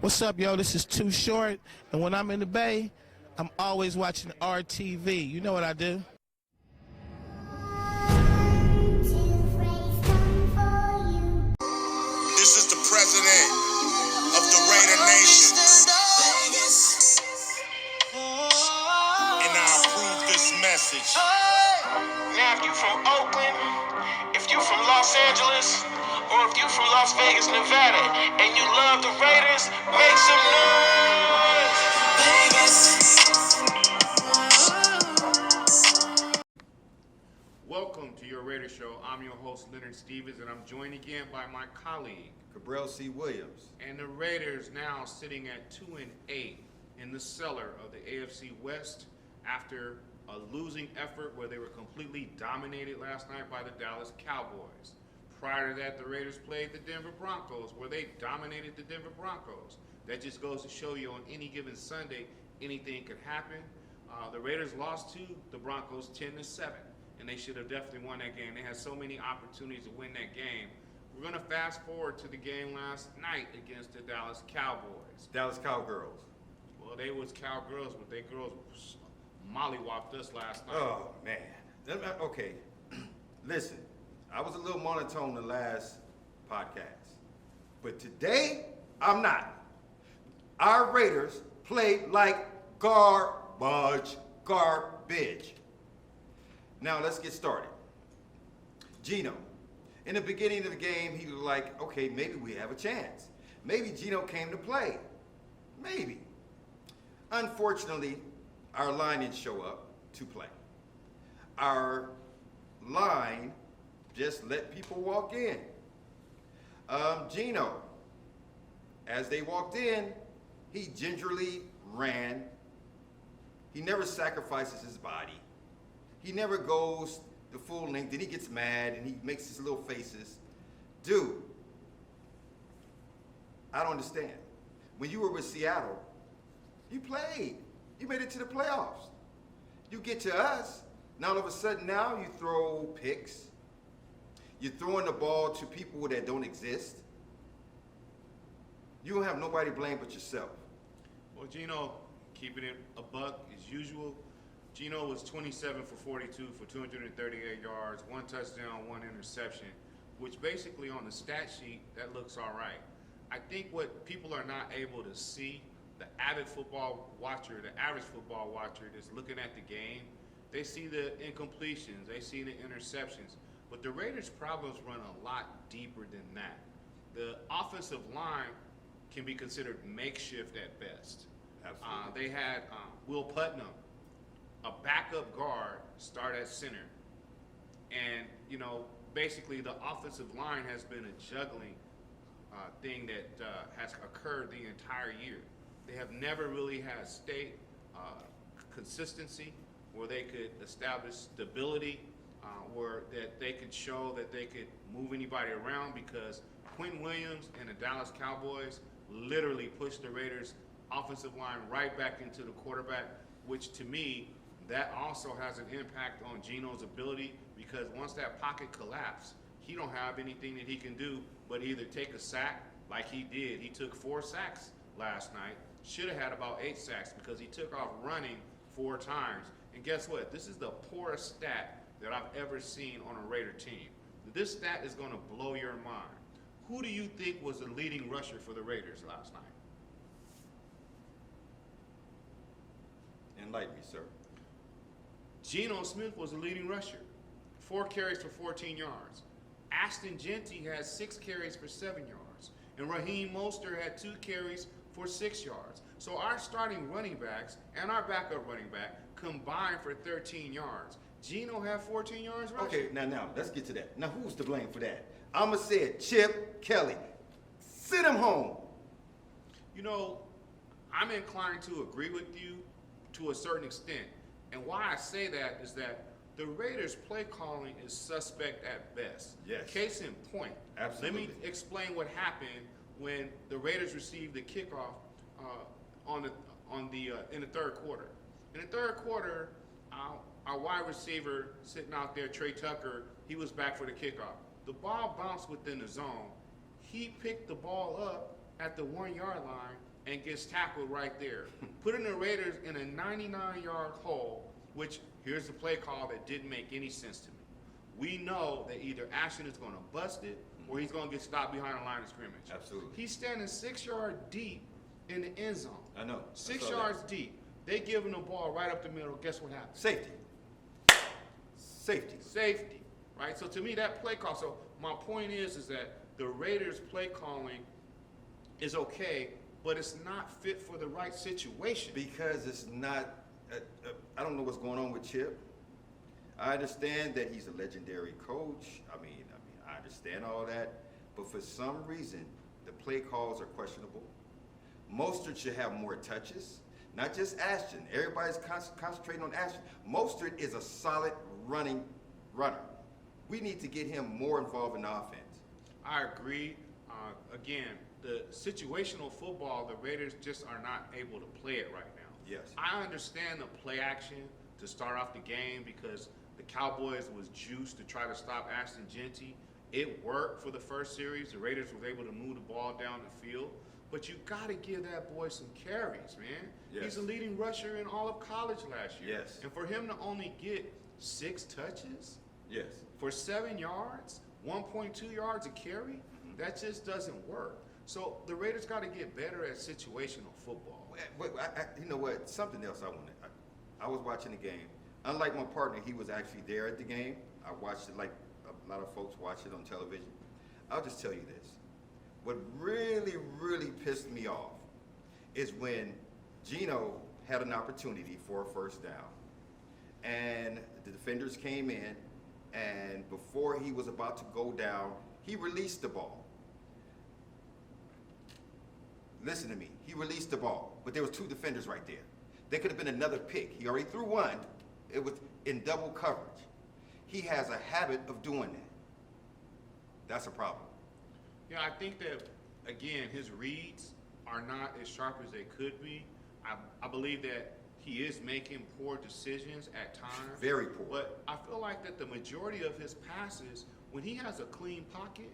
What's up, yo? This is Too Short, and when I'm in the Bay, I'm always watching RTV. You know what I do? This is the president of the Raider Nation, and I approve this message. Now, if you from Oakland, if you from Los Angeles, or if you from Las Vegas, Nevada, and you love the Raiders, make some noise. Vegas. Welcome to your Raider Show. I'm your host, Leonard Stevens, and I'm joined again by my colleague, Crabrill C. Williams. and the Raiders now sitting at 2-8 in the cellar of the AFC West after a losing effort where they were completely dominated last night by the Dallas Cowboys. Prior to that, the Raiders played the Denver Broncos, where they dominated the Denver Broncos. That just goes to show you on any given Sunday, anything could happen. The Raiders lost to the Broncos 10-7, and they should have definitely won that game. They had so many opportunities to win that game. We're going to fast forward to the game last night against the Dallas Cowboys. Dallas Cowgirls. Well, they was Cowgirls, but they girls mollywopped us last night. Oh, man. Okay. Listen, I was a little monotone the last podcast. But today, I'm not. Our Raiders played like garbage. Now, let's get started. Gino. In the beginning of the game, he was like, okay, maybe we have a chance. Maybe Gino came to play. Maybe. Unfortunately, our line didn't show up to play. Our line just let people walk in. Gino, as they walked in, he gingerly ran. He never sacrifices his body. He never goes the full length. Then he gets mad and he makes his little faces. Dude, I don't understand. When you were with Seattle, you played. You made it to the playoffs. You get to us, now all of a sudden now you throw picks. You're throwing the ball to people that don't exist. You don't have nobody to blame but yourself. Well, Gino, keeping it a buck as usual, Gino was 27 for 42 for 238 yards, 1 touchdown, 1 interception, which basically on the stat sheet, that looks all right. I think what people are not able to see, the avid football watcher, the average football watcher that's looking at the game, they see the incompletions, they see the interceptions, but the Raiders' problems run a lot deeper than that. The offensive line can be considered makeshift at best. Absolutely. They had Will Putnam, a backup guard, start at center. And, you know, basically the offensive line has been a juggling thing that has occurred the entire year. They have never really had state consistency where they could establish stability, where that they could show that they could move anybody around, because Quinn Williams and the Dallas Cowboys literally pushed the Raiders' offensive line right back into the quarterback, which to me, that also has an impact on Gino's ability, because once that pocket collapsed, he don't have anything that he can do but either take a sack like he did. He took 4 sacks last night. Should have had about 8 sacks because he took off running 4 times. And guess what? This is the poorest stat that I've ever seen on a Raider team. This stat is going to blow your mind. Who do you think was the leading rusher for the Raiders last night? Enlighten me, sir. Geno Smith was the leading rusher. 4 carries for 14 yards. Ashton Jeanty had 6 carries for 7 yards. And Raheem Mostert had 2 carries for 6 yards. So our starting running backs and our backup running back combined for 13 yards. Geno had 14 yards rushing. Okay, now, let's get to that. Now, who's to blame for that? I'ma say it, Chip Kelly. Send him home. You know, I'm inclined to agree with you to a certain extent. And why I say that is that the Raiders' play calling is suspect at best. Yes. Case in point. Absolutely. Let me explain what happened when the Raiders received the kickoff in the third quarter. In the third quarter, our wide receiver sitting out there, Trey Tucker, he was back for the kickoff. The ball bounced within the zone. He picked the ball up at the 1-yard line and gets tackled right there, putting the Raiders in a 99-yard hole, which here's the play call that didn't make any sense to me. We know that either Ashton is going to bust it or he's going to get stopped behind the line of scrimmage. Absolutely. He's standing 6 yards deep in the end zone. I know. 6 yards deep. They give him the ball right up the middle. Guess what happens? Safety. Safety. Safety, right? So to me, that play call. So my point is that the Raiders' play calling is okay, but it's not fit for the right situation. Because it's not, I don't know what's going on with Chip. I understand that he's a legendary coach. I mean, I understand all that. But for some reason, the play calls are questionable. Mostert should have more touches. Not just Ashton. Everybody's concentrating on Ashton. Mostert is a solid runner. We need to get him more involved in the offense. I agree. Again, the situational football, the Raiders just are not able to play it right now. Yes. I understand the play action to start off the game because the Cowboys was juiced to try to stop Ashton Genty. It worked for the first series. The Raiders was able to move the ball down the field. But you got to give that boy some carries, man. Yes. He's a leading rusher in all of college last year. Yes. And for him to only get 6 touches Yes. for 7 yards, 1.2 yards a carry, that just doesn't work. So the Raiders got to get better at situational football. But you know what? Something else I wanted. I was watching the game. Unlike my partner, he was actually there at the game. I watched it like a lot of folks watch it on television. I'll just tell you this. What really, really pissed me off is when Geno had an opportunity for a first down. And the defenders came in, and before he was about to go down, he released the ball. Listen to me. He released the ball, but there was 2 defenders right there. There could have been another pick. He already threw one. It was in double coverage. He has a habit of doing that. That's a problem. Yeah, I think that, again, his reads are not as sharp as they could be. I believe that he is making poor decisions at times. Very poor. But I feel like that the majority of his passes, when he has a clean pocket,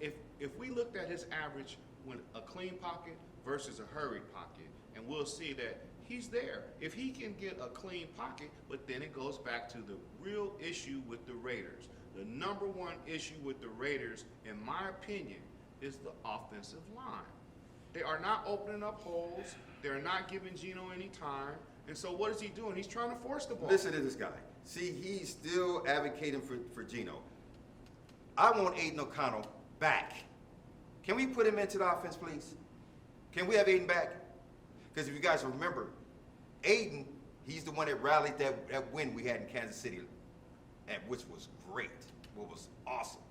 if we looked at his average when a clean pocket versus a hurried pocket, and we'll see that he's there. If he can get a clean pocket, but then it goes back to the real issue with the Raiders. The number one issue with the Raiders, in my opinion, is the offensive line. They are not opening up holes. They're not giving Geno any time. And so what is he doing? He's trying to force the ball. Listen to this guy. See, he's still advocating for Geno. I want Aiden O'Connell back. Can we put him into the offense, please? Can we have Aiden back? Because if you guys remember, Aiden, he's the one that rallied that win we had in Kansas City, which was great. What was awesome,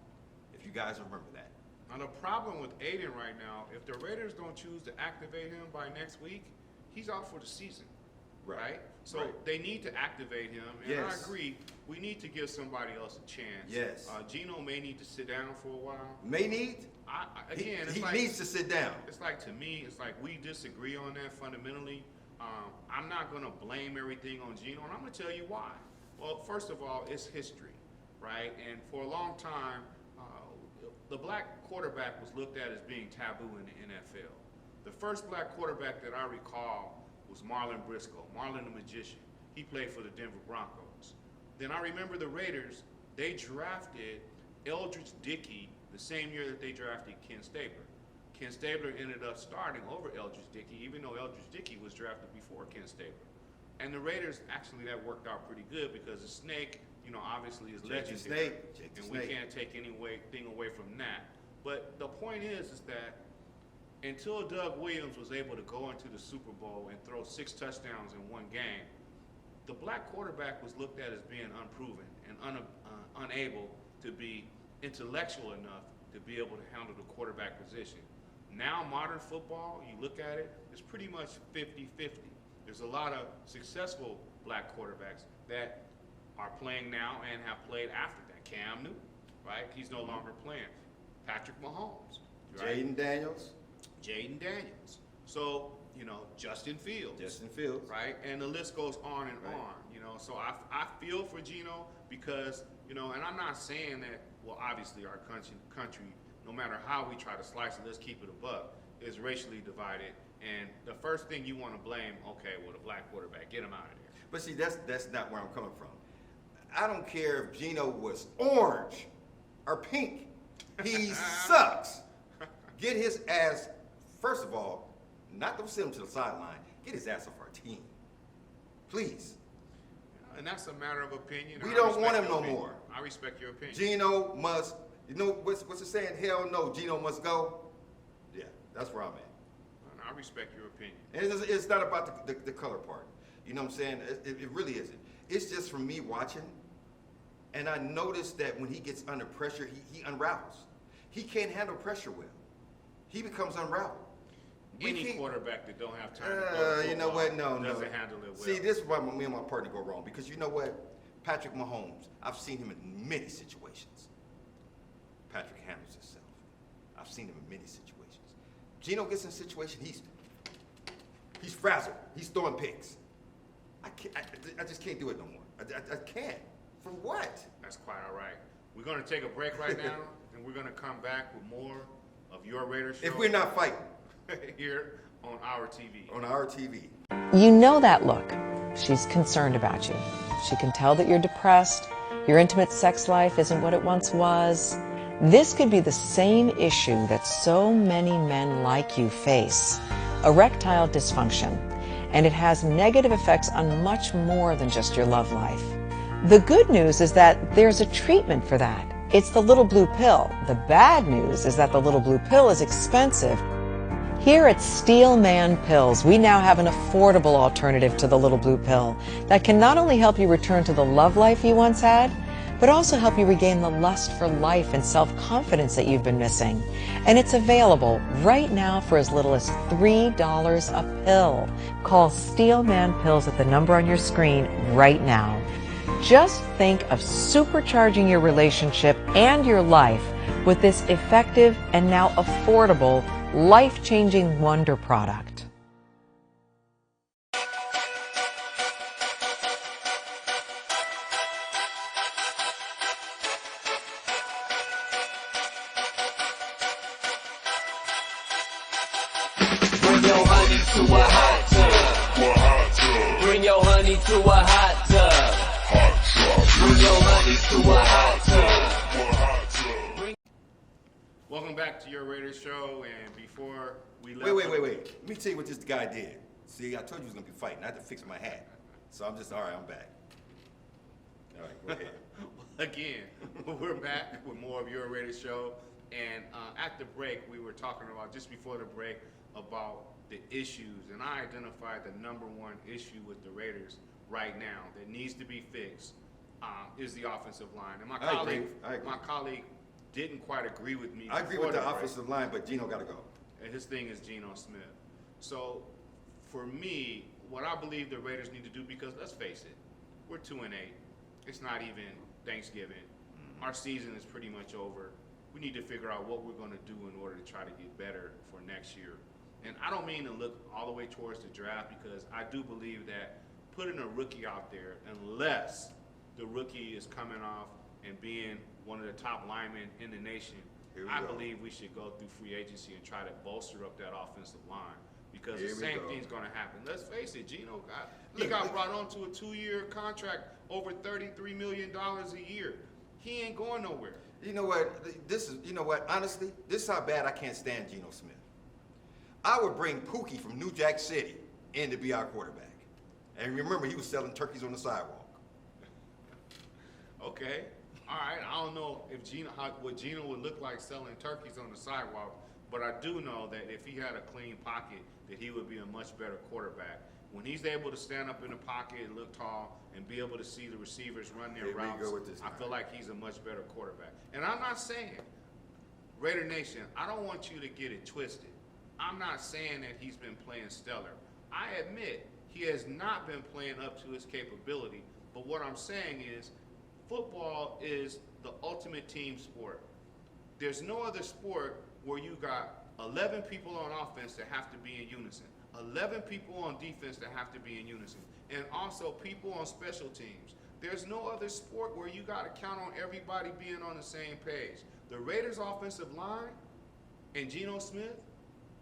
if you guys remember that. Now the problem with Aiden right now, if the Raiders don't choose to activate him by next week, he's out for the season. Right? So Right. they need to activate him. And Yes. I agree, we need to give somebody else a chance. Yes. Geno may need to sit down for a while. May need? Again, it's he like, needs to sit down. It's like, to me, it's like we disagree on that fundamentally. I'm not going to blame everything on Geno, and I'm going to tell you why. Well, first of all, it's history, right? And for a long time, the black quarterback was looked at as being taboo in the NFL. The first black quarterback that I recall was Marlon Briscoe, Marlon the Magician. He played for the Denver Broncos. Then I remember the Raiders, they drafted Eldridge Dickey the same year that they drafted Ken Stabler. Ken Stabler ended up starting over Eldridge Dickey, even though Eldridge Dickey was drafted before Ken Stabler. And the Raiders, actually, that worked out pretty good because the Snake, obviously is legendary. And we can't take anything away from that. But the point is that until Doug Williams was able to go into the Super Bowl and throw 6 touchdowns in one game, the black quarterback was looked at as being unproven and unable to be intellectual enough to be able to handle the quarterback position. Now, modern football, you look at it, it's pretty much 50-50. There's a lot of successful black quarterbacks that are playing now and have played after that. Cam Newton, right? He's no longer playing. Patrick Mahomes, right? Jaden Daniels. So, Justin Fields. Right? And the list goes on and on, So I feel for Geno because, and I'm not saying that, well, obviously our country, no matter how we try to slice it, let's keep it a buck. is racially divided, and the first thing you want to blame, okay, well, the black quarterback, get him out of there. But see, that's not where I'm coming from. I don't care if Gino was orange or pink. He sucks. Get his ass, first of all, not to send him to the sideline, get his ass off our team. Please. And that's a matter of opinion. We I don't respect want him your no opinion. more. I respect your opinion. Gino must, you know, what's the saying? Hell no, Gino must go. Yeah, that's where I'm at. I respect your opinion. And it's not about the color part. You know what I'm saying? It really isn't. It's just from me watching, and I noticed that when he gets under pressure, he unravels. He can't handle pressure well. He becomes unraveled. Any quarterback that don't have time to go to you know what? No. doesn't handle it well. See, this is why me and my partner go wrong. Because you know what? Patrick Mahomes, I've seen him in many situations. Patrick handles himself. I've seen him in many situations. Gino gets in a situation, he's frazzled. He's throwing picks. I just can't do it no more. I can't. For what? That's quite all right. We're going to take a break right now, and we're going to come back with more of Your Raiders Show. If we're not fighting. Here on our TV. On our TV. You know that look. She's concerned about you. She can tell that you're depressed. Your intimate sex life isn't what it once was. This could be the same issue that so many men like you face. Erectile dysfunction. And it has negative effects on much more than just your love life. The good news is that there's a treatment for that. It's the little blue pill. The bad news is that the little blue pill is expensive. Here at Steel Man Pills, we now have an affordable alternative to the little blue pill that can not only help you return to the love life you once had, but also help you regain the lust for life and self-confidence that you've been missing. And it's available right now for as little as $3 a pill. Call Steel Man Pills at the number on your screen right now. Just think of supercharging your relationship and your life with this effective and now affordable life-changing wonder product. Bring your honey to a hot tub. Bring your honey to a hot tub. Bring your honey to a hot tub. Welcome back to Your Raiders Show, and before we left... Wait. Let me tell you what this guy did. See, I told you he was going to be fighting. I had to fix my hat. So I'm just, all right, I'm back. All right, go ahead. Again, we're back with more of Your Raiders Show, and at the break, we were talking about, just before the break, about the issues, and I identified the number one issue with the Raiders right now that needs to be fixed is the offensive line. And I agree. my colleague didn't quite agree with me. I agree before with the break. offensive line, but Gino got to go. And his thing is Geno Smith. So, for me, what I believe the Raiders need to do, because let's face it, we're 2-8. It's not even Thanksgiving. Our season is pretty much over. We need to figure out what we're going to do in order to try to get better for next year. And I don't mean to look all the way towards the draft, because I do believe that putting a rookie out there, unless the rookie is coming off and being one of the top linemen in the nation, I believe we should go through free agency and try to bolster up that offensive line, because the same thing's going to happen. Let's face it, Geno got brought on to a 2-year contract over $33 million a year. He ain't going nowhere. You know what? Honestly, this is how bad I can't stand Geno Smith. I would bring Pookie from New Jack City in to be our quarterback. And remember, he was selling turkeys on the sidewalk. Okay. All right. I don't know if what Geno would look like selling turkeys on the sidewalk, but I do know that if he had a clean pocket, that he would be a much better quarterback. When he's able to stand up in the pocket and look tall and be able to see the receivers run their routes, I feel like he's a much better quarterback. And I'm not saying, Raider Nation, I don't want you to get it twisted. I'm not saying that he's been playing stellar. I admit he has not been playing up to his capability, but what I'm saying is football is the ultimate team sport. There's no other sport where you got 11 people on offense that have to be in unison, 11 people on defense that have to be in unison, and also people on special teams. There's no other sport where you got to count on everybody being on the same page. The Raiders' offensive line and Geno Smith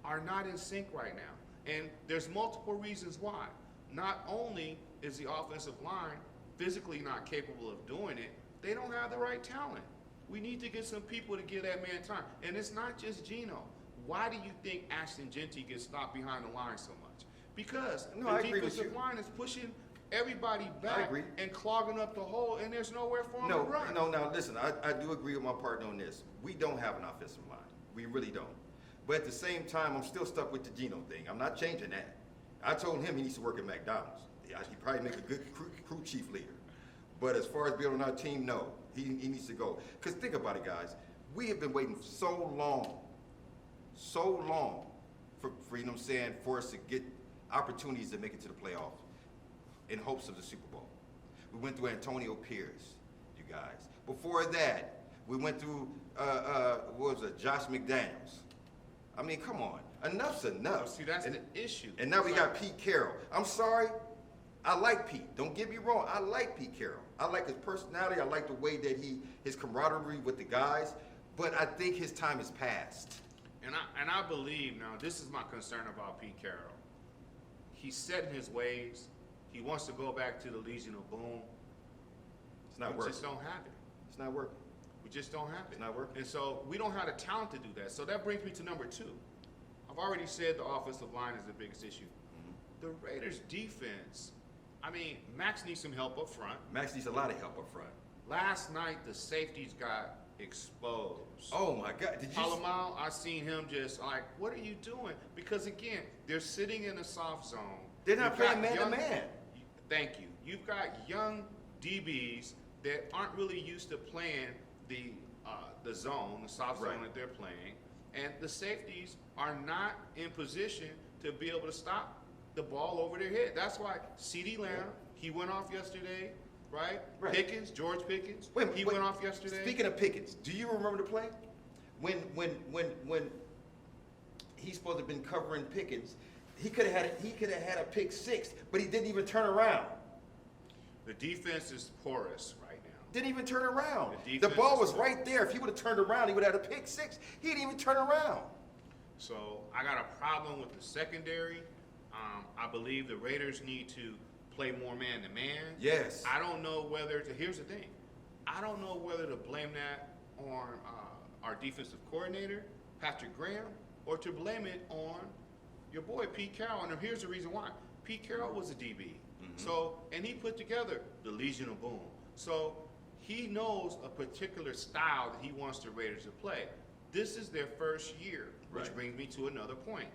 are not in sync right now. And there's multiple reasons why. Not only is the offensive line physically not capable of doing it, they don't have the right talent. We need to get some people to give that man time. And it's not just Geno. Why do you think Ashton Genty gets stopped behind the line so much? Because the defensive line is pushing everybody back and clogging up the hole, and there's nowhere for him to run. No, listen, I do agree with my partner on this. We don't have an offensive line. We really don't. But at the same time, I'm still stuck with the Geno thing. I'm not changing that. I told him he needs to work at McDonald's. He'd probably make a good crew chief leader. But as far as being on our team, no. He needs to go. Because think about it, guys. We have been waiting so long for you know what I'm saying, for us to get opportunities to make it to the playoffs in hopes of the Super Bowl. We went through Antonio Pierce, you guys. Before that, we went through, what was it, Josh McDaniels. I mean, come on. Enough's enough. See, that's the issue. And now we got Pete Carroll. I'm sorry. I like Pete. Don't get me wrong. I like Pete Carroll. I like his personality. I like the way that his camaraderie with the guys. But I think his time has passed. And I believe now, this is my concern about Pete Carroll. He's set in his ways. He wants to go back to the Legion of Boom. It's not working. We just don't have it. It's not working. We just don't have it. It's not working. And so we don't have the talent to do that. So that brings me to number 2. I've already said the offensive line is the biggest issue. The Raiders' defense, I mean, Max needs some help up front. Max needs a lot of help up front. Last night, the safeties got exposed. Oh, my God. Did you Palomar, I seen him just like, what are you doing? Because, again, they're sitting in a soft zone. They're not playing man-to-man. Thank you. You've got young DBs that aren't really used to playing the zone, the soft zone that they're playing. And the safeties are not in position to be able to stop the ball over their head. That's why CeeDee Lamb, he went off yesterday, right? Pickens, George Pickens, he went off yesterday. Speaking of Pickens, do you remember the play? When he's supposed to have been covering Pickens, he could have had a pick 6, but he didn't even turn around. The defense is porous right now. Didn't even turn around. The ball was right there. If he would have turned around, he would have had a pick 6. He didn't even turn around. So I got a problem with the secondary. I believe the Raiders need to play more man-to-man. Yes. I don't know whether to, here's the thing. I don't know whether to blame that on our defensive coordinator, Patrick Graham, or to blame it on your boy, Pete Carroll. And here's the reason why. Pete Carroll was a DB. So, and he put together the Legion of Boom. So he knows a particular style that he wants the Raiders to play. This is their first year, which brings me to another point.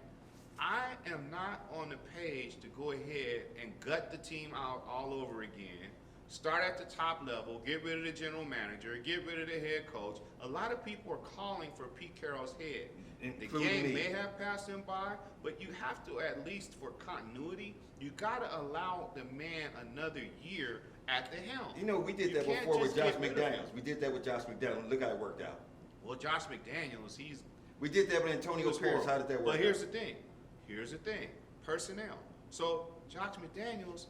I am not on the page to go ahead and gut the team out all over again, start at the top level, get rid of the general manager, get rid of the head coach. A lot of people are calling for Pete Carroll's head. The game may have passed him by, but you have to, at least for continuity, you got to allow the man another year at the helm. You know, we did that before with Josh McDaniels. We did that with Josh McDaniels. Look how it worked out. Well, Josh McDaniels, We did that with Antonio Pierce. How did that work? But here's the thing. Here's the thing. Personnel. So Josh McDaniels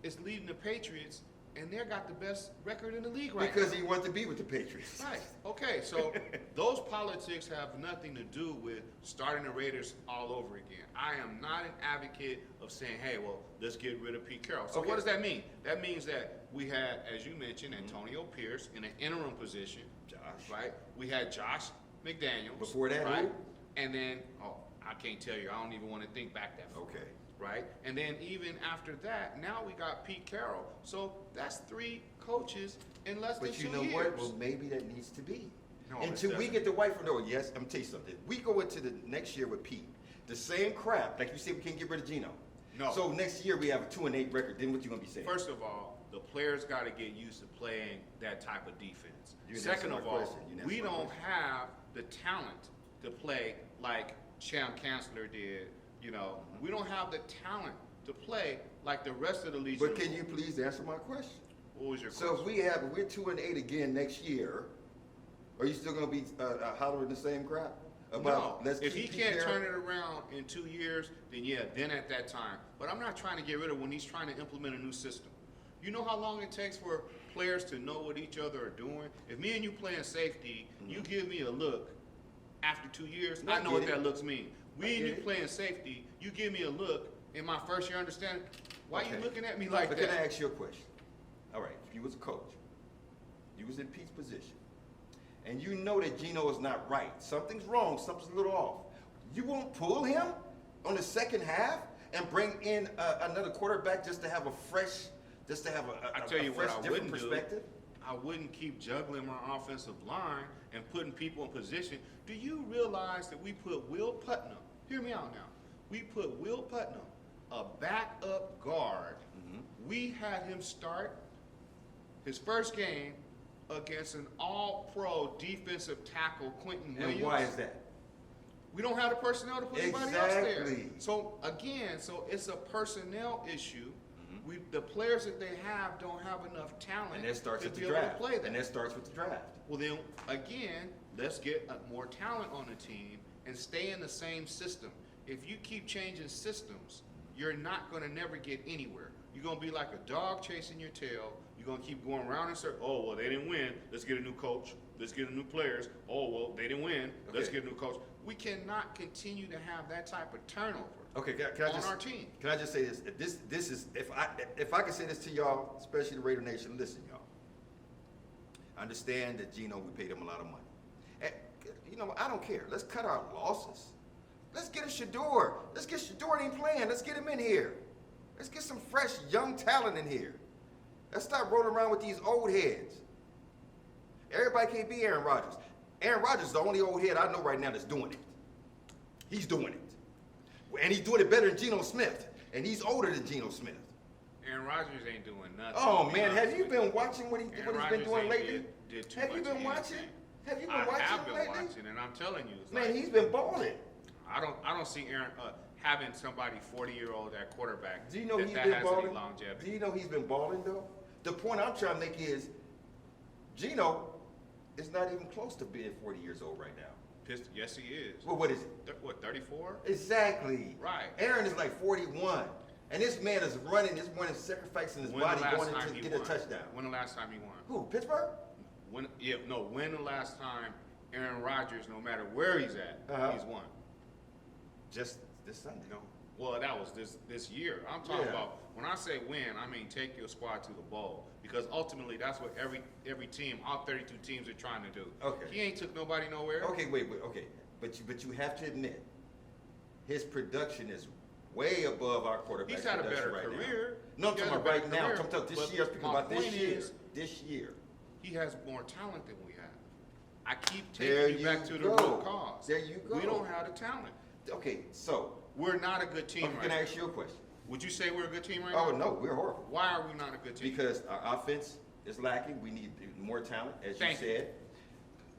is leading the Patriots, and they got the best record in the league right now. Because he wanted to be with the Patriots. Right. Okay, so those politics have nothing to do with starting the Raiders all over again. I am not an advocate of saying, hey, well, let's get rid of Pete Carroll. So what does that mean? That means that we had, as you mentioned, Antonio Pierce in an interim position. Josh. Right? We had Josh McDaniels. Before that, right? who? And then, I can't tell you. I don't even want to think back that far. Okay. Right? And then even after that, now we got Pete Carroll. So that's 3 coaches in less than 2 years. But you know what? Well, maybe that needs to be. No, Until we get the white from yes, I'm going to tell you something. We go into the next year with Pete. The same crap. Like you said, we can't get rid of Geno. No. So next year we have a 2-8 record. Then what you going to be saying? First of all, the players got to get used to playing that type of defense. You didn't Second answer of my all, question. You didn't we answer my don't question. have the talent to play like Champ Chancellor did. You know, we don't have the talent to play like the rest of the league. But can you please answer my question? What was your So question? if we're 2-8 again next year, are you still going to be hollering the same crap? About, no, let's if he keep can't Pete turn Carroll? it around in 2 years, then yeah, then at that time. But I'm not trying to get rid of when he's trying to implement a new system. You know how long it takes for players to know what each other are doing? If me and you playing safety, you give me a look after 2 years, No, I know what that looks mean. We and you it. playing safety. You give me a look in my first year understanding. Why Okay. you looking at me like But that? can I ask you a question? All right, if you was a coach, you was in Pete's position, and you know that Gino is not right. Something's wrong, something's a little off. You won't pull him on the second half and bring in another quarterback just to have a fresh, just to have I a tell you fresh, what I different wouldn't perspective? do. I wouldn't keep juggling my offensive line and putting people in position. Do you realize that we put Will Putnam, hear me out now, we put Will Putnam, a backup guard, we had him start his first game against an all-pro defensive tackle, Quentin Williams. And why is that? We don't have the personnel to put anybody else there. Exactly. So again, it's a personnel issue. The players that they have don't have enough talent And that starts to with be the able to draft. play that. And that starts with the draft. Well then, again, let's get more talent on the team and stay in the same system. If you keep changing systems, you're not going to never get anywhere. You're going to be like a dog chasing your tail. You're going to keep going around in circles. Oh, well, they didn't win. Let's get a new coach. Let's get a new players. Oh, well, they didn't win. Let's Okay. get a new coach. We cannot continue to have that type of turnover. Okay, can I On just, our team. Can I just say this? This is if I can say this to y'all, especially the Raider Nation, listen, y'all. I understand that Gino, we paid him a lot of money. And, you know, I don't care. Let's cut our losses. Let's get a Shador. Let's get Shador ain't playing. Let's get him in here. Let's get some fresh young talent in here. Let's stop rolling around with these old heads. Everybody can't be Aaron Rodgers. Aaron Rodgers is the only old head I know right now that's doing it. He's doing it. And he's doing it better than Geno Smith. And he's older than Geno Smith. Aaron Rodgers ain't doing nothing. Oh to be man, honest have you with been watching what he's Aaron been Rodgers doing ain't lately? did too Have you much been of watching? anything. Have you been I watching have been lately? watching, and I'm telling you, it's Man, like, he's been balling. I don't see Aaron having somebody 40-year-old at quarterback. Do you know that he's that been has balling? any longevity. Do you know he's been balling though? The point I'm trying to make is, Geno is not even close to being 40 years old right now. Yes, he is. Well, what is it? What, 34? Exactly. Right. Aaron is like 41. And this man is running, this man is sacrificing his body going in to get a touchdown. When the last time he won? Who, Pittsburgh? When the last time Aaron Rodgers, no matter where he's at, he's won? Just this Sunday. No. Well, that was this year. I'm talking Yeah. about, when I say win, I mean take your squad to the bowl. Because ultimately, that's what every team, all 32 teams are trying to do. Okay. He ain't took nobody nowhere. Okay, wait, okay. But you have to admit, his production is way above our quarterback's He's had a production better right career. now. No, I'm He talking has a about right better now. I'm career, talking about this but year. I'm speaking my about this point year. is, This year. He has more talent than we have. I keep There taking you back to the you root go. cause. There you go. We don't have the talent. Okay, so, We're not a good team okay, right can I now. ask you a question? Would you say we're a good team right Oh, now? no, we're horrible. Why are we not a good team? Because our offense is lacking. We need more talent, as Thank you you. said.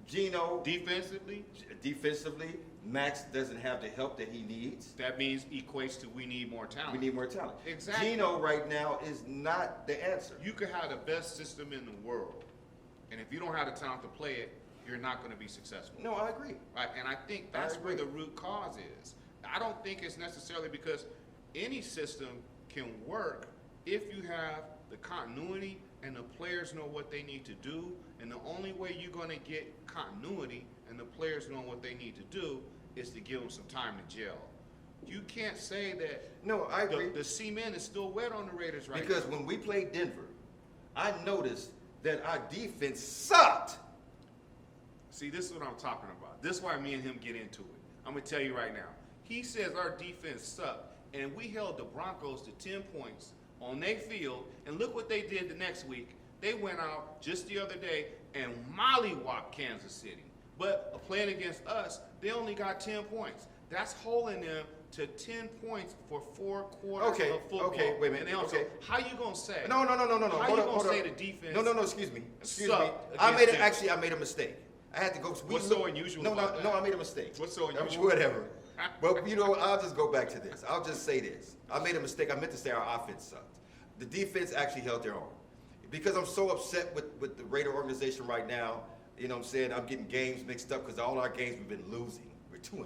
Geno, Defensively, defensively, Max doesn't have the help that he needs. that means equates to we need more talent. We need more talent. Exactly. Geno right now is not the answer. You could have the best system in the world, and if you don't have the talent to play it, you're not going to be successful. No, I agree. Right? And I think that's where agree. the root cause is. I don't think it's necessarily because any system can work if you have the continuity and the players know what they need to do. And the only way you're going to get continuity and the players know what they need to do is to give them some time to gel. You can't say that No, I agree. the cement is still wet on the Raiders right Because now. when we played Denver, I noticed that our defense sucked. See, this is what I'm talking about. This is why me and him get into it. I'm going to tell you right now. He says our defense sucked, and we held the Broncos to 10 points on their field, and look what they did the next week. They went out just the other day and mollywopped Kansas City. But playing against us, they only got 10 points. That's holding them to 10 points for 4 quarters Okay, of football. okay, wait a minute, And they also, okay. how you going to say? No. How hold you on, going to hold say on. the defense? No, excuse me. Excuse me. sucked I made it, against actually, I made a mistake. I had to go. What's so unusual No, about that? no, I made a mistake. What's so unusual? Whatever. But, you know, I'll just go back to this. I'll just say this. I made a mistake. I meant to say our offense sucked. The defense actually held their own. Because I'm so upset with the Raider organization right now, you know what I'm saying? I'm getting games mixed up because all our games we've been losing. We're 2-8.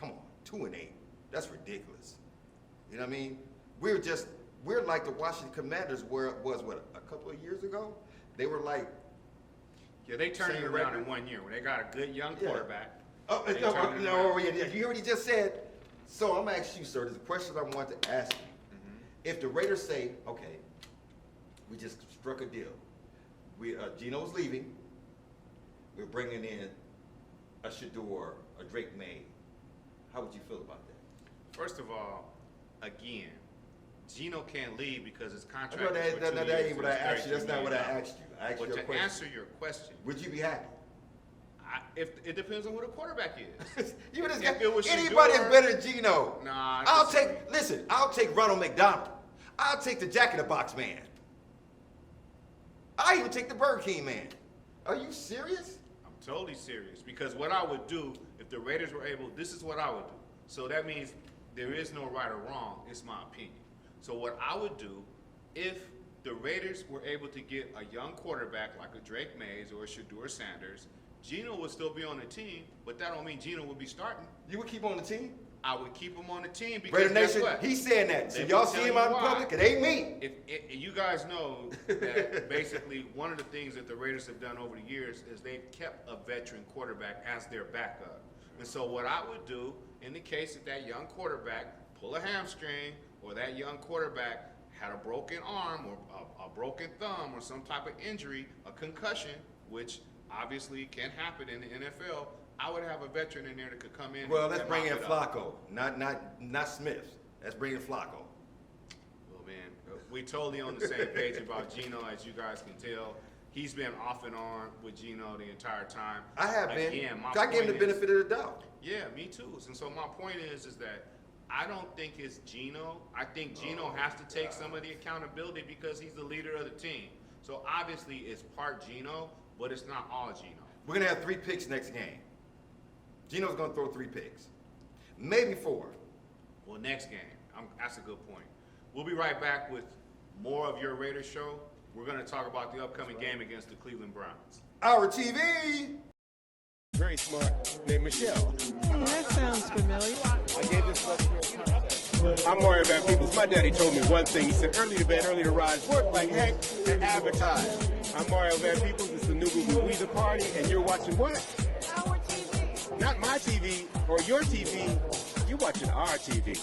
Come on, 2-8. That's ridiculous. You know what I mean? We're like the Washington Commanders where it was, what, a couple of years ago? They were like, Yeah, they turned it Same around record. in 1 year when they got a good young Yeah. quarterback. No, yeah, you hear what he just said? So I'm gonna ask you, sir, there's a question I want to ask you. If the Raiders say, okay, we just struck a deal. Gino's leaving. We're bringing in a Shador, a Drake May. How would you feel about that? First of all, again, Gino can't leave because his contract No, is for 2 that years. ain't what I asked you. That's not what I asked you. I asked you a But to question. answer your question, Would you be happy? if it depends on who the quarterback is. You just If it was anybody's Shador- better than Gino. Nah, I I'll disagree. I'll take Ronald McDonald. I'll take the Jack in the Box man. I even take the Burger King man. Are you serious? I'm totally serious because what I would do if the Raiders were able, this is what I would do. So that means there is no right or wrong. It's my opinion. So what I would do if the Raiders were able to get a young quarterback like a Drake Mays or a Shador Sanders, Gino would still be on the team, but that don't mean Gino would be starting. You would keep on the team? I would keep him on the team because Raider guess Nation, what? he's saying that. So Let me y'all tell see him you out in why. public? It ain't me. If you guys know that basically one of the things that the Raiders have done over the years is they've kept a veteran quarterback as their backup. And so what I would do in the case that that young quarterback pull a hamstring or that young quarterback had a broken arm or a broken thumb or some type of injury, a concussion, which obviously can happen in the NFL, I would have a veteran in there that could come in. Well, let's and bring in mop it up. Flacco, not Smith. Let's bring in Flacco. Well, man, we totally on the same page about Gino, as you guys can tell. He's been off and on with Gino the entire time. I have Again, my been. I gave him the point benefit of the doubt. Yeah, me too. And so my point is that I don't think it's Gino. I think Gino has to take some of the accountability because he's the leader of the team. So obviously it's part Gino, but it's not all Gino. We're going to have 3 picks next game. Gino's going to throw 3 picks. Maybe 4. Well, next game. That's a good point. We'll be right back with more of your Raiders show. We're going to talk about the upcoming game against the Cleveland Browns. Our TV. Very smart, named Michelle. That sounds familiar. I gave this concept. I'm Mario Van Peebles. My daddy told me one thing. He said, early to bed, early to rise, work like heck, and advertise. I'm Mario Van Peebles. It's the new Google Weezer Party, and you're watching what? Our TV. Not my TV or your TV. You're watching our TV.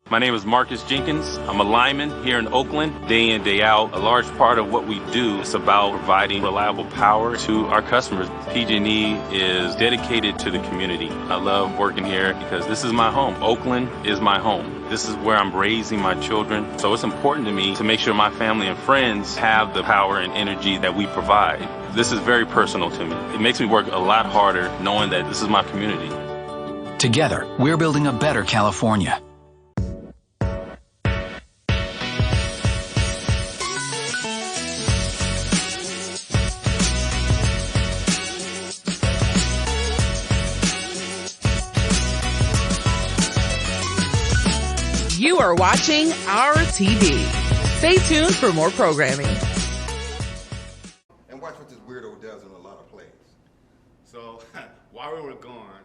My name is Marcus Jenkins. I'm a lineman here in Oakland, day in, day out. A large part of what we do is about providing reliable power to our customers. PG&E is dedicated to the community. I love working here because this is my home. Oakland is my home. This is where I'm raising my children. So it's important to me to make sure my family and friends have the power and energy that we provide. This is very personal to me. It makes me work a lot harder knowing that this is my community. Together, we're building a better California. You are watching Our TV. Stay tuned for more programming. And watch what this weirdo does in a lot of plays. So while we were gone,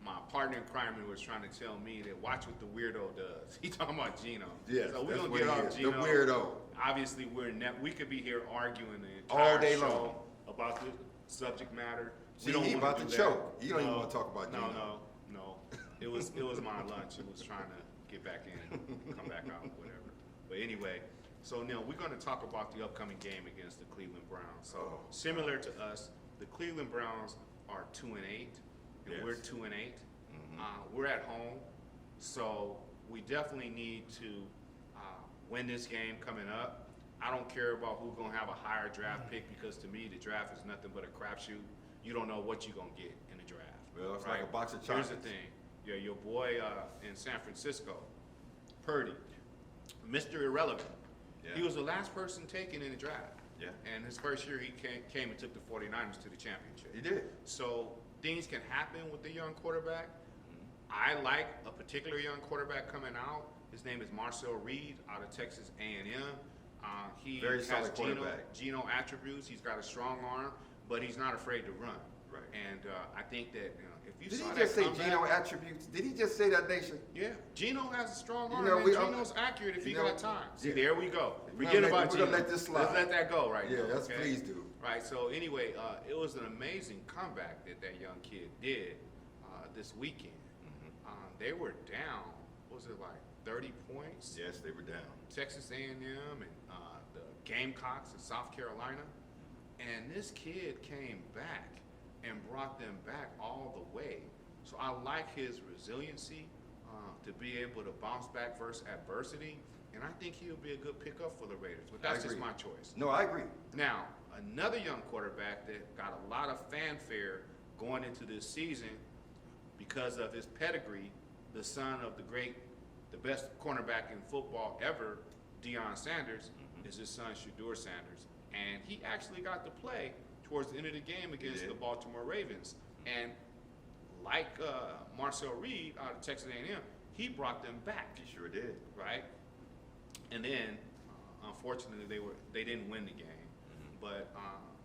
my partner in crime was trying to tell me that watch what the weirdo does. He talking about Gino. Yes, so we're that's gonna what get he off is, the Gino. weirdo. Obviously, we could be here arguing the entire All day show long. about the subject matter. See, don't he wanna about do to that. choke. He don't even want to talk about Gino. No. It was my lunch. It was trying to get back in, and come back out, whatever. But anyway, so now we're going to talk about the upcoming game against the Cleveland Browns. So similar to us, the Cleveland Browns are 2-8, and we're 2-8. We're at home, so we definitely need to win this game coming up. I don't care about who's going to have a higher draft pick because to me the draft is nothing but a crapshoot. You don't know what you're going to get in the draft. Well, it's right? like a box of Here's chocolates. the thing. Yeah, your boy in San Francisco, Purdy, Mr. Irrelevant. Yeah. He was the last person taken in the draft. Yeah. And his first year he came and took the 49ers to the championship. He did. So things can happen with the young quarterback. I like a particular young quarterback coming out. His name is Marcel Reed out of Texas A&M. He Very has solid quarterback. Gino attributes. He's got a strong arm. but he's not afraid to run. Right. And I think that if you Did saw he just that say comeback, Geno attributes? Did he just say that, Nation? Yeah, Geno has a strong arm. know, And we- Geno's accurate if he you know, got time. See, yeah. there we go. We're Forget gonna about we're Geno. gonna let this slide. Let's let that go right Yeah, now. let's please do. Right. So anyway, it was an amazing comeback that young kid did this weekend. They were down. What was it like 30 points? Yes, they were down. Texas A&M and the Gamecocks in South Carolina, and this kid came back and brought them back all the way. So I like his resiliency to be able to bounce back versus adversity, and I think he'll be a good pickup for the Raiders. But that's just my choice. No, I agree. Now, another young quarterback that got a lot of fanfare going into this season because of his pedigree, the son of the best cornerback in football ever, Deion Sanders, is his son, Shedeur Sanders. And he actually got to play towards the end of the game against the Baltimore Ravens. And like Marcel Reed out of Texas A&M, he brought them back. He sure did. Right? And then, unfortunately, they didn't win the game. But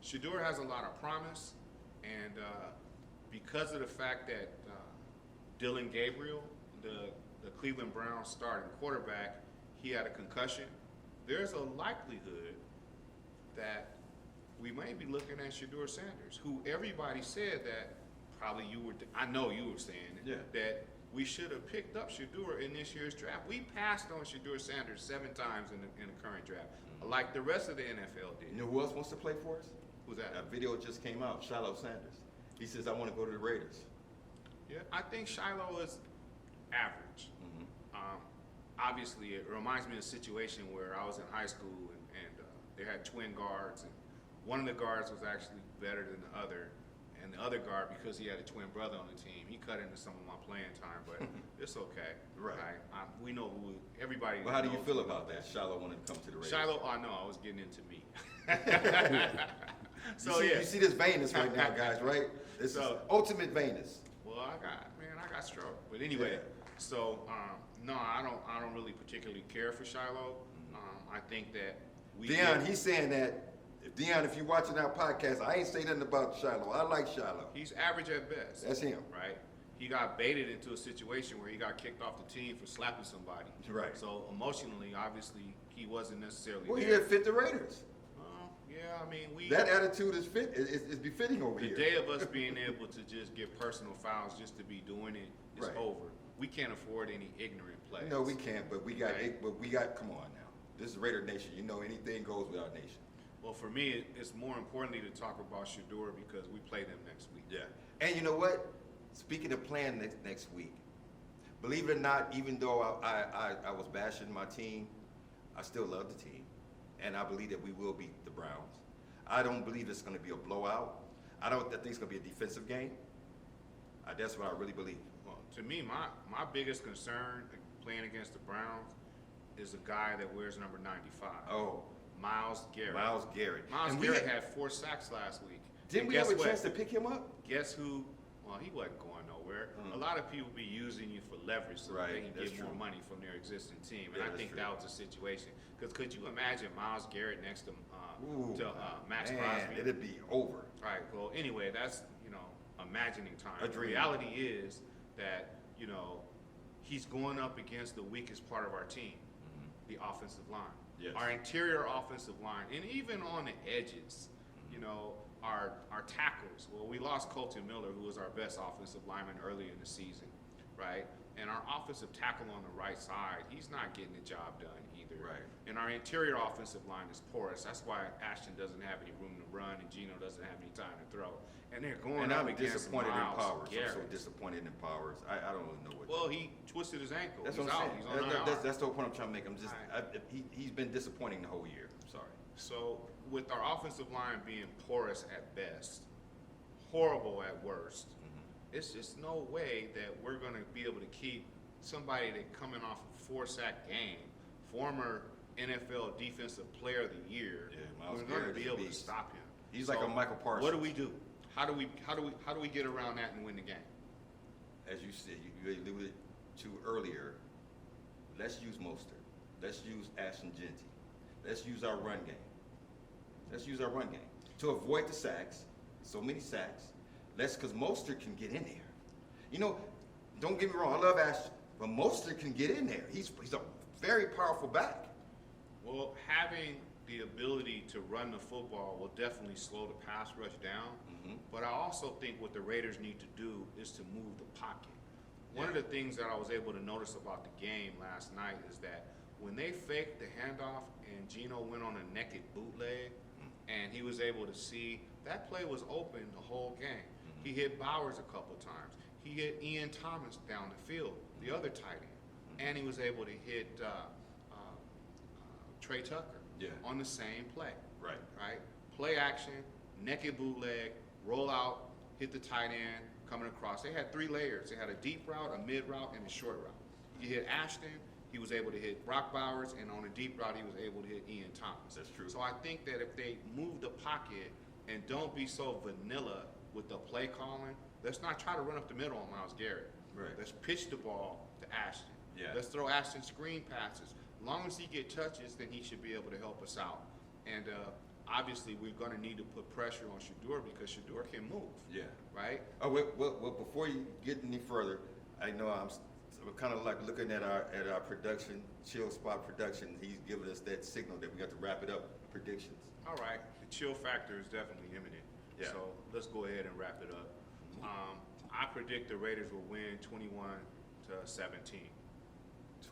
Shedeur has a lot of promise, and because of the fact that Dillon Gabriel, the Cleveland Browns starting quarterback, he had a concussion, there's a likelihood that we may be looking at Shedeur Sanders, who everybody said that probably I know you were saying it, that we should have picked up Shedeur in this year's draft. We passed on Shedeur Sanders 7 times in the current draft, like the rest of the NFL did. You know who else wants to play for us? Who's that? A video just came out, Shiloh Sanders. He says, I want to go to the Raiders. Yeah, I think Shiloh is average. Obviously, it reminds me of a situation where I was in high school and they had twin guards, and one of the guards was actually better than the other, and the other guard, because he had a twin brother on the team, he cut into some of my playing time, but it's okay. Right. We know everybody. Well, how do you knows feel about that? Shiloh wanted to come to the Raiders. Shiloh, I know, I was getting into me. You see this vainness right now, guys, right? This is ultimate vainness. Well, I got stroke. But anyway, so no, I don't really particularly care for Shiloh. I think that Deion, he's saying that if you're watching our podcast, I ain't saying nothing about Shiloh. I like Shiloh. He's average at best. That's him. Right? He got baited into a situation where he got kicked off the team for slapping somebody. Right. So emotionally, obviously, he wasn't necessarily Well, there. he had fit the Raiders. Yeah, I mean, that attitude is befitting over here. The day of us being able to just get personal fouls just to be doing it is over. We can't afford any ignorant plays. No, we can't. But we got. Come on now. This is Raider Nation. You know, anything goes with our nation. Well, for me, it's more importantly to talk about Shedeur because we play them next week. Yeah. And you know what? Speaking of playing next week, believe it or not, even though I was bashing my team, I still love the team. And I believe that we will beat the Browns. I don't believe it's going to be a blowout. I think it's going to be a defensive game. That's what I really believe. Well, to me, my biggest concern playing against the Browns is a guy that wears number 95. Oh. Myles Garrett. Myles Garrett. Myles Garrett had 4 sacks last week. Didn't we have a chance to pick him up? Guess who? Well, he wasn't going nowhere. A lot of people be using you for leverage so they can get more money from their existing team. And I think that was a situation. Because could you imagine Myles Garrett next to Max Crosby? It'd be over. Right. Well, anyway, that's, imagining time. A dream. The reality is that, he's going up against the weakest part of our team, the offensive line. Yes. Our interior offensive line, and even on the edges, our tackles. Well, we lost Colton Miller, who was our best offensive lineman early in the season, right? And our offensive tackle on the right side, he's not getting the job done either. Right. And our interior offensive line is porous. That's why Ashton doesn't have any room to run, and Geno doesn't have any time to throw. And they're going up against disappointed Myles in Powers. Garrett. I'm so disappointed in Powers. I don't really know what. Well, he twisted his ankle. That's He's what I'm out. saying. He's on IR. That's the whole point I'm trying to make. He's been disappointing the whole year. I'm sorry. So with our offensive line being porous at best, horrible at worst, it's just no way that we're going to be able to keep somebody that coming off a 4-sack game, former NFL Defensive Player of the Year. Yeah, Myles we're going to Garrett be is a able to beast. stop him. He's like a Michael Parsons. What do we do? How do we get around that and win the game? As you said, you alluded to earlier. Let's use Mostert. Let's use Ashton Genty. Let's use our run game. To avoid the sacks, so many sacks. Less because Mostert can get in there. You know, don't get me wrong, I love Ashton, but Mostert can get in there. He's a very powerful back. Well, having the ability to run the football will definitely slow the pass rush down. But I also think what the Raiders need to do is to move the pocket. One of the things that I was able to notice about the game last night is that when they faked the handoff and Geno went on a naked bootleg and he was able to see, that play was open the whole game. He hit Bowers a couple times. He hit Ian Thomas down the field, the other tight end. And he was able to hit Trey Tucker on the same play. Right? Play action, naked bootleg, roll out, hit the tight end, coming across. They had 3 layers. They had a deep route, a mid route, and a short route. You hit Ashton, he was able to hit Brock Bowers, and on a deep route, he was able to hit Ian Thomas. That's true. So I think that if they move the pocket and don't be so vanilla with the play calling, let's not try to run up the middle on Myles Garrett. Let's pitch the ball to Ashton. Let's throw Ashton screen passes. As long as he get touches, then he should be able to help us out. And obviously, we're going to need to put pressure on Shedeur because Shedeur can move. Right? Oh, well, before you get any further, I know I'm kind of like looking at our production, Chilllspot production. He's giving us that signal that we got to wrap it up. Predictions. All right. The chill factor is definitely imminent. So let's go ahead and wrap it up. I predict the Raiders will win 21-17.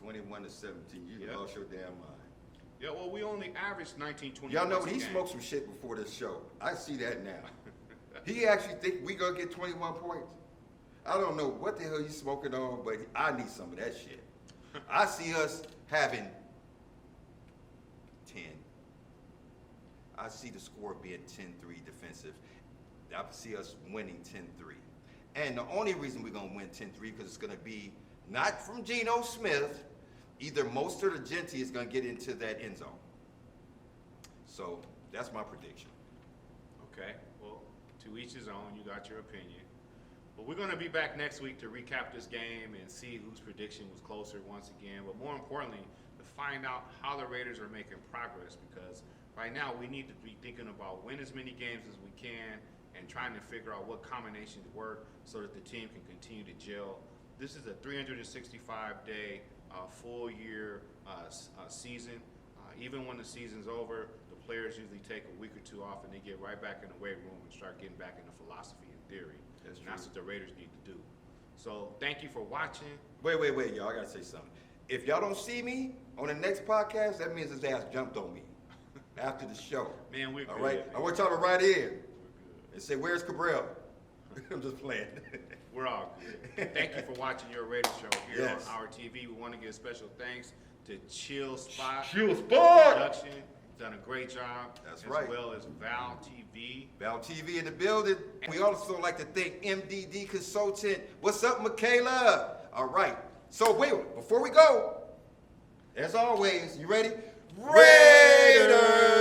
21-17. You lost your damn mind. Yeah, well, we only averaged 19, 20. Y'all know he smoked some shit before this show. I see that now. He actually think we gonna get 21 points. I don't know what the hell he's smoking on, but I need some of that shit. I see us having 10. I see the score being 10-3 defensive. I see us winning 10-3. And the only reason we're gonna win 10-3 because it's gonna be not from Geno Smith. Either Mostert or Genty is going to get into that end zone. So that's my prediction. Okay. Well, to each his own. You got your opinion. But we're going to be back next week to recap this game and see whose prediction was closer once again. But more importantly, to find out how the Raiders are making progress, because right now we need to be thinking about winning as many games as we can and trying to figure out what combinations work so that the team can continue to gel. This is a 365-day full year season. Even when the season's over, the players usually take a week or 2 off and they get right back in the weight room and start getting back into philosophy and theory. That's what the Raiders need to do. So thank you for watching. Wait, y'all. I got to say something. If y'all don't see me on the next podcast, that means his ass jumped on me after the show. Man, we're good. All right? I want y'all to write in and say, where's Crabrill? I'm just playing. We're all good. Thank you for watching your radio show here on Our TV. We want to give special thanks to Chilllspot Production. Done a great job. That's right. As well as Val TV. Val TV in the building. We also like to thank MDD Consultant. What's up, Michaela? All right. So wait, before we go, as always, you ready? Raiders!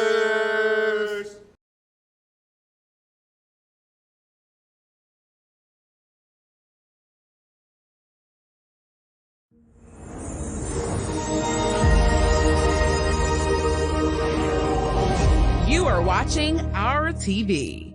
You are watching Our TV.